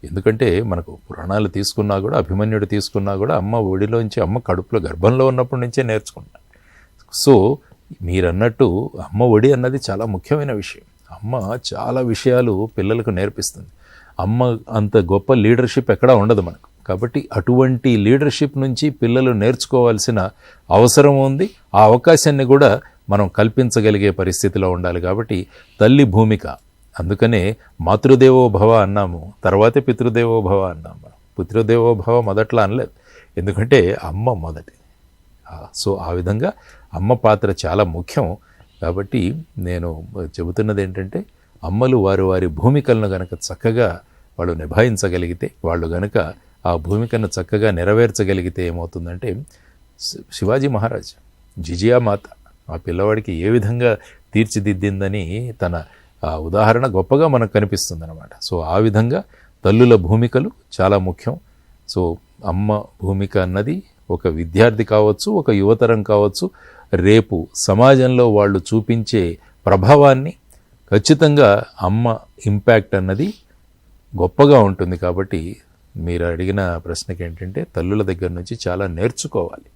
ఎందుకంటే మనకు పురాణాలు తీసుకున్నా కూడా, అభిమన్యుడు తీసుకున్నా కూడా అమ్మ ఒడిలోంచి, అమ్మ కడుపులో గర్భంలో ఉన్నప్పటి నుంచే నేర్చుకుంటాం. సో మీరన్నట్టు అమ్మ ఒడి అన్నది చాలా ముఖ్యమైన విషయం. అమ్మ చాలా విషయాలు పిల్లలకు నేర్పిస్తుంది. అమ్మ అంత గొప్ప లీడర్షిప్ ఎక్కడా ఉండదు మనకు. కాబట్టి అటువంటి లీడర్షిప్ నుంచి పిల్లలు నేర్చుకోవాల్సిన అవసరం ఉంది. ఆ అవకాశాన్ని కూడా మనం కల్పించగలిగే పరిస్థితిలో ఉండాలి. కాబట్టి తల్లి భూమిక, అందుకనే మాతృదేవో భవ అన్నాము, తర్వాతే పితృదేవో భవ అన్నాము. మనం పితృదేవో భవ మొదట్లో అనలేదు, ఎందుకంటే అమ్మ మొదటి. సో ఆ విధంగా అమ్మ పాత్ర చాలా ముఖ్యం. కాబట్టి నేను చెబుతున్నది ఏంటంటే, అమ్మలు వారి భూమికలను గనక చక్కగా వాళ్ళు నిభాయించగలిగితే, వాళ్ళు గనక ఆ భూమికను చక్కగా నెరవేర్చగలిగితే ఏమవుతుందంటే, శివాజీ మహారాజ్ జిజియామాత ఆ పిల్లవాడికి ఏ విధంగా తీర్చిదిద్దిందని తన ఉదాహరణ గొప్పగా మనకు కనిపిస్తుంది అన్నమాట. సో ఆ విధంగా తల్లుల భూమికలు చాలా ముఖ్యం. సో అమ్మ భూమిక అన్నది ఒక విద్యార్థి కావచ్చు, ఒక యువతరం కావచ్చు, రేపు సమాజంలో వాళ్ళు చూపించే ప్రభావాన్ని ఖచ్చితంగా అమ్మ ఇంపాక్ట్ అన్నది గొప్పగా ఉంటుంది. కాబట్టి మీరు అడిగిన ప్రశ్నకి ఏంటంటే, తల్లుల దగ్గర నుంచి చాలా నేర్చుకోవాలి.